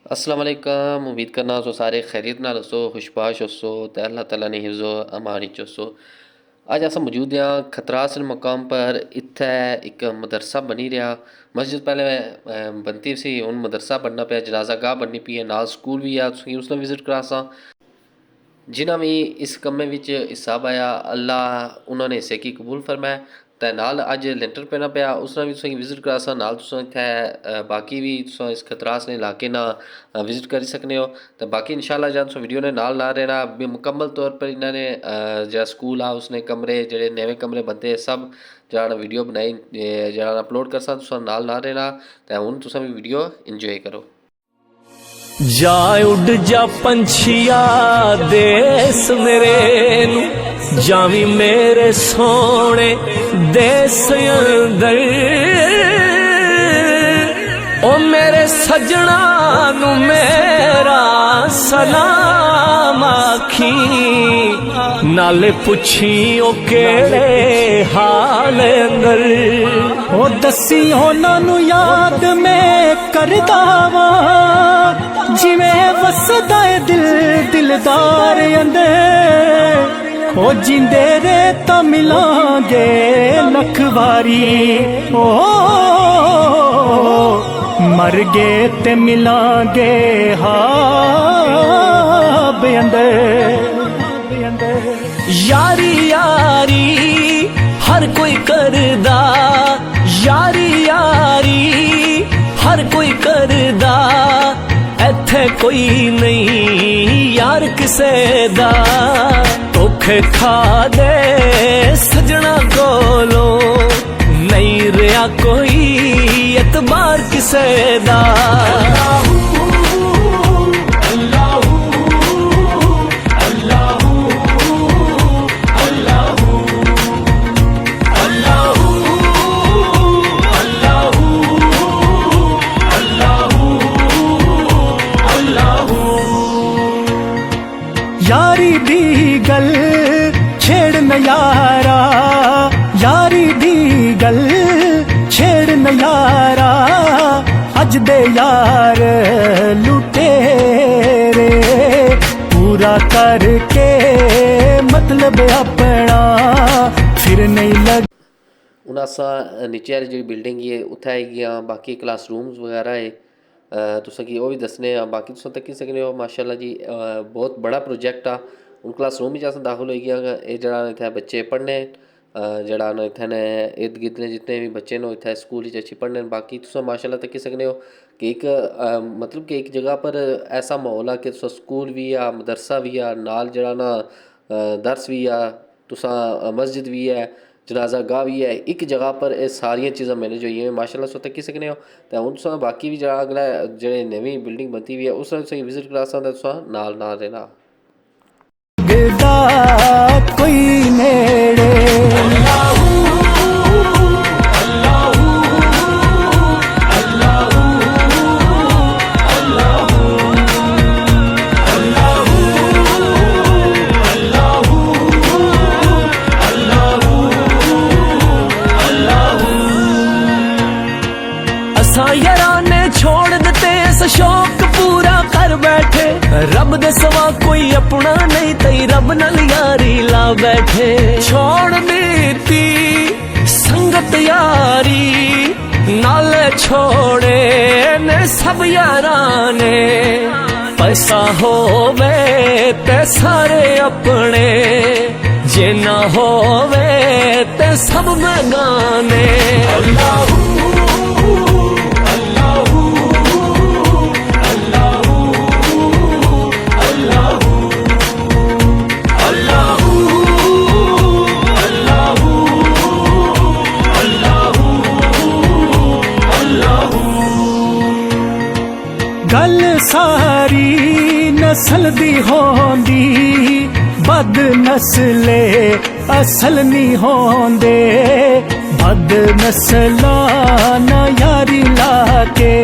अस्सलाम वालेकुम। उम्मीद करना सो सारे खैरियत नाल हसो, खुशबाश हसो ते अल्लाह ताला ने हिफ्ज़ो अमान च हसो। अज अस मौजूद हाँ खतरास मकाम पर। इत्थै एक मदरसा बनी रहा। मस्जिद पहले बनती सी, हुण मदरसा बनना पिया, जनाजा गाह बननी पई है, नाल स्कूल भी है, तुसीं उसनूं विजिट करा सा। जिन्हां भी इस कम्मे विच हिस्सा पाया, अल्लाह उन्हां ने हिस्से गी कबूल फरमाए। ते नाल अज लेंटर पैना पिया, उसनूं भी तुसीं विजिट करा सा। नाल तुसां इत्थै बाकी भी तुसां इस खतरास ने इलाके ना विजिट करी सकने हो। तो बाकी इंशाल्लाह जान तुसां वीडियो ने नाल ला रहना। मुकम्मल तौर पर इन्हां ने जेह्ड़ा स्कूल आ उसने कमरे जेह्ड़े नमें कमरे बनदे सब जेह्ड़ा वीडियो बनाई जेह्ड़ा अपलोड करसा, तुसां नाल ला रहना। ते हुण तुसां भी वीडियो इंजॉय करो। जा उड़ जा पंछिया देस मेरे नू, जावी मेरे सोने देस अंदर। ओ मेरे सजना नू मेरा सलाम आखी, नाले पुछी ओ केड़े हाल अंदर। ओ दसी होना नू याद मैं करदा वा, जिवें वसदा है दिल दिलदार अंदर। ओ जिंदे रे तां मिलांगे लख वारी, ओ मर गए ते मिलांगे हाब अंदर। यारी यारी हर कोई करदा, यारी यारी हर कोई करदा, इत्थे कोई नहीं यार किसे दा। धोखे खा दे सजना कोलो, नहीं रहा कोई एतबार किसे दा। यारी दी गल छेड़ न यारा, यारी दी गल छेड़ न यारा। अज दे यार लुटेरे पूरा करके मतलब अपना फिर नहीं लग। हूँ अस नीचे आह्ली जेह्ड़ी बिल्डिंग है उत्थै आई गे आं। बाकी क्लास रूम्स वगैरह है तुसें गी ओह् बी दस्सने आं। बाकी तुस तक्की सकने हो माशाल्लाह जी बहुत बड़ा प्रोजेक्ट आ। हूँ क्लास रूम च अस दाखल होई गे। एह् जेह्ड़ा इत्थै बच्चे पढ़ने जेह्ड़ा न इत्थै ने इर्द गिर्द ने जितने भी बच्चे न इत्थै स्कूल च अच्छी पढ़ने। बाकी तुस माशाल्लाह तक्की सकने हो कि एक मतलब कि एक जगह पर ऐसा म्हौल आ कि तुस स्कूल भी आ, मदरसा भी आ, नाल जेह्ड़ा ना दर्स भी आ, तुसां मस्जिद भी है, जनाजा गाह भी है। एक जगह पर एह् सारियां चीज़ां मैनेज होई गेइयां माशाल्लाह तुस तक्की सकने हो। ते हुण तुसां बाकी भी जेह्ड़ा अगला जेह्ड़ी नमीं बिल्डिंग बनदी बी है उस तुसें विजिट करा सकदे, तुसां नाल नाल रहना। कोई नेड़े याराने छोड़ देते शौक पूरा कर बैठे। रब दे सवा कोई अपना नहीं, तई रब नाल यारी ला बैठे। छोड़ देती संगत यारी नाल छोड़े ने सब याराने। पैसा होवे ते सारे अपने, जे ना होवे ते सब बेगाने। गल सारी नस्ल दी होंदी, बद नस्ले असल नी होंदे। बद नस्ला ना यारी लाके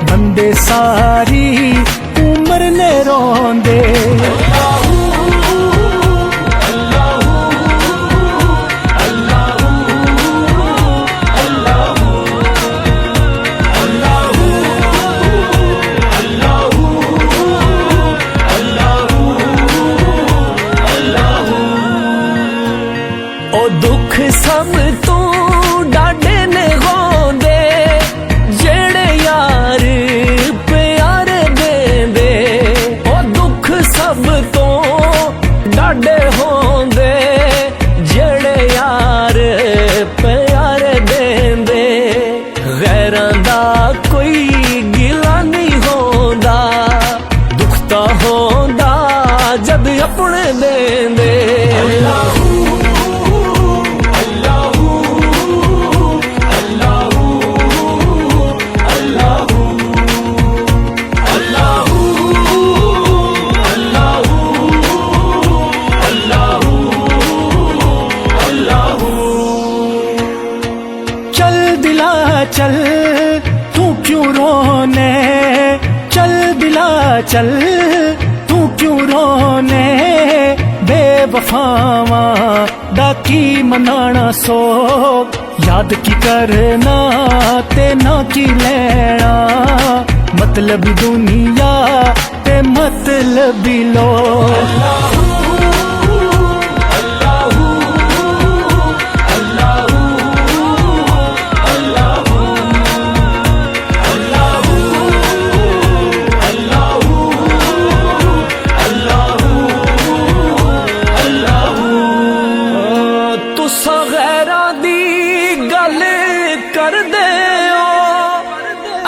बंदे सारी उम्र ने रोंदे। देंदे। चल दिला चल तू क्यों रोने, चल दिला चल तू क्यों रोने, बेवफावा दा की मनाना सोग, याद की करना ते ना की लेना, मतलब दुनिया ते मतलब लोग।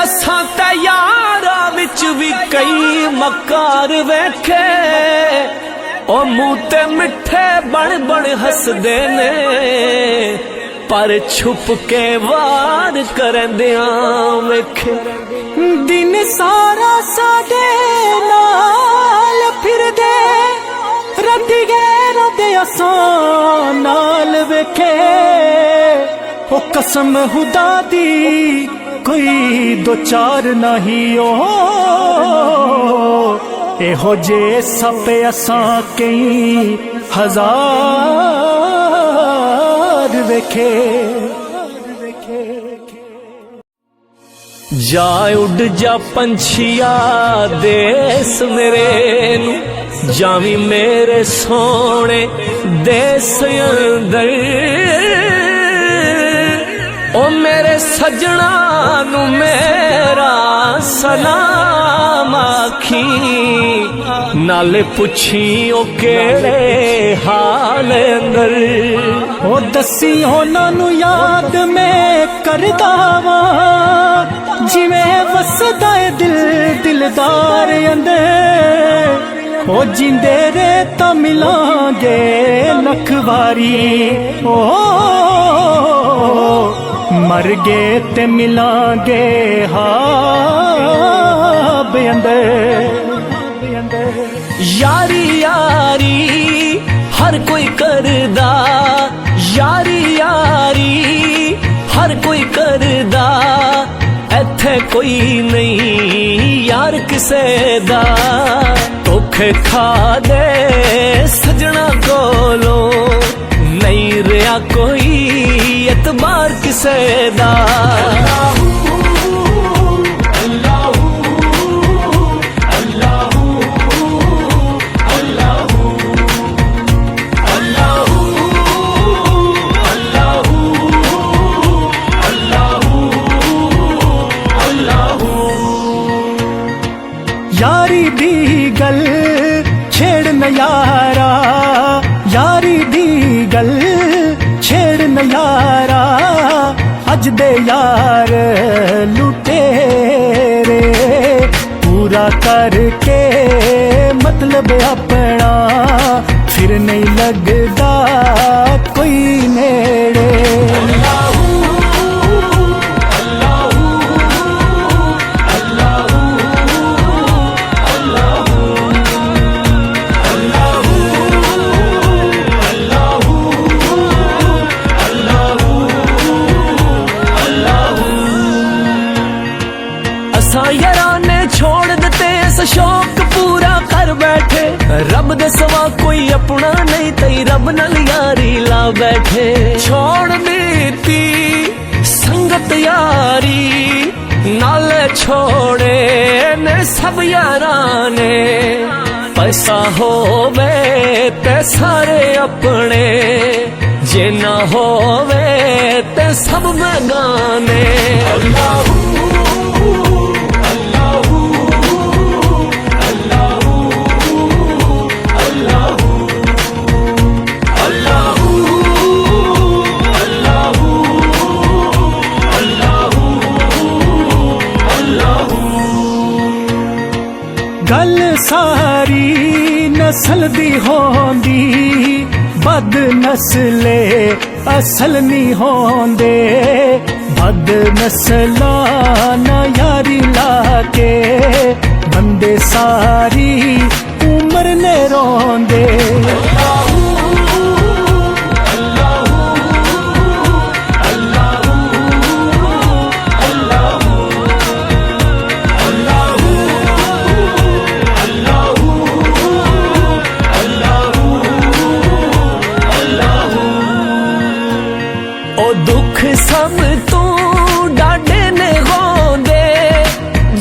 असां ते यारां विच भी कई मकार वेखे, ओ मुंह ते मिठे बन बन हसदे ने, पर छुप के वार करदियां वेखे। दिन सारा साडे नाल फिरदे, रती गए रोंदे असां नाल वेखे, ओ कसम खुदा दी कोई दो चार नहीं ओ, एहो जे सपे असां कई हजार वेखे। जा उड़ जा पंछिया देस मेरे नू, जावी मेरे सोने देस अंदर, ओ मेरे सजना नू मेरा सलाम आखी, नाले पुछी ओ केड़े हाल अंदर। ओ दसी होना नू याद मैं करदा वां, जिवें वसदा ए दिल दिलदार अंदर, ओ जिंदे रे तां मिलांगे लख वारी, ओ मर गए ते मिलांगे हाब अंदर। यारी यारी हर कोई करदा, यारी यारी हर कोई करदा, इत्थे कोई नहीं यार किसे दा, धोखे खा दे सजना कोलो, नहीं रहा कोई एतबार किसे दा। यारी दी गल छेड़ न यारा, यारी दी गल छेड़ न यारा, अज दे यार लुटेरे, पूरा करके मतलब अपना, फिर नहीं लगदा कोई नेड़े। यारां ने छोड़ दिते शौक पूरा कर बैठे, रब दे सवा कोई अपना नहीं, तई रब नाल यारी ला बैठे। छोड़ दीती संगत यारी नाल छोड़े ने सब यारां ने, पैसा होवे ते सारे अपने, जे ना होवे ते सब बेगाने। गल सारी नस्ल दी होंदी बद नस्ले असल नहीं होंदे बद नस्ला ना यारी लाके बंदे सारी उम्र ने रोंदे दुख सब तू डाडे ने होंदे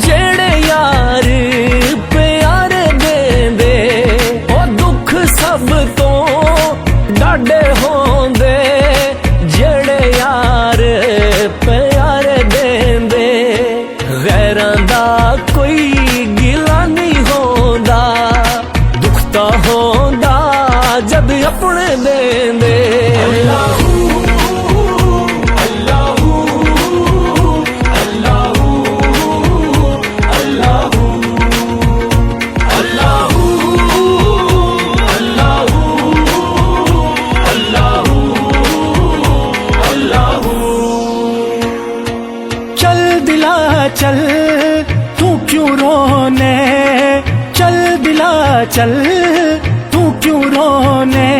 जेड़े यार प्यार देंदे ओ दुख सब तो डाडे होंदे जेड़े यार प्यार देंदे गैरां दा कोई गिला नहीं होंदा दुख तां होंदा जद अपने देंदे चल तू क्यों रोने चल दिला चल तू क्यों रोने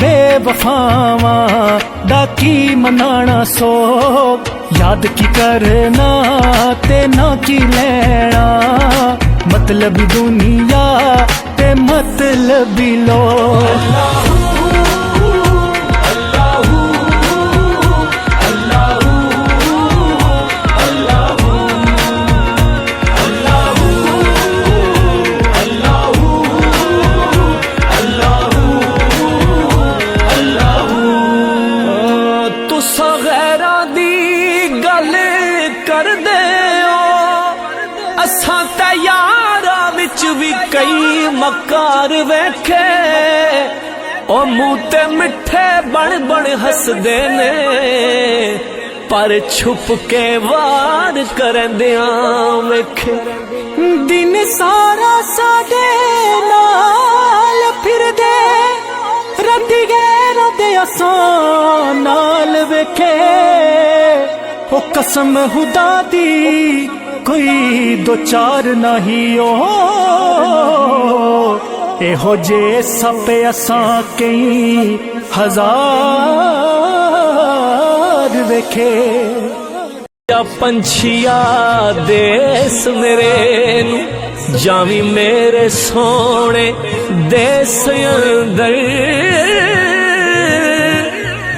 बेवफावा दा की मनाना सो याद की करना ते ना की लेना मतलब दुनिया ते मतलब लोग असां ते यारां विच भी कई मकार वेखे ओ मुंह ते मिठे बन बन हसदे ने पर छुप के वार करदियां वेखे दिन सारा साडे नाल फिरदे रद्दी गए रोंदे असां नाल वेखे ओ कसम खुदा दी कोई दो चार नहीं ओ एहो जे सप असां कई हजार वेखे पंछिया देस मेरे जावी मेरे सोने देस अंदर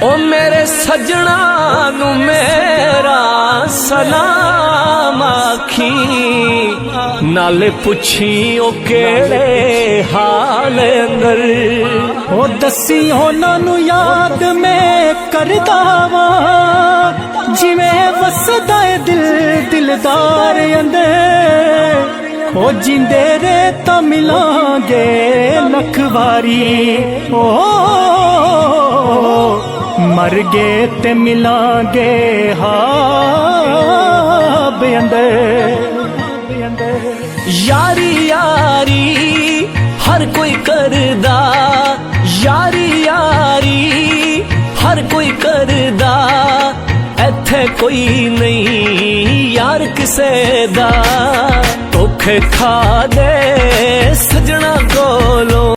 ओ मेरे सजना नू मेरा सलाम आखी नाले पुछी ओ केड़े हाल अंदर ओ दसी होना नू याद में करदा वा जिवें वसदा है दिल दिलदार अंदर ओ जिंदे रे तां मिलांगे लखवारी ओ मर गए ते मिलांगे हाब अंदर यारी यारी हर कोई करदा यारी यारी हर कोई करदा इत्थे कोई नहीं यार किसे दा धोखे खा दे सजना कोलों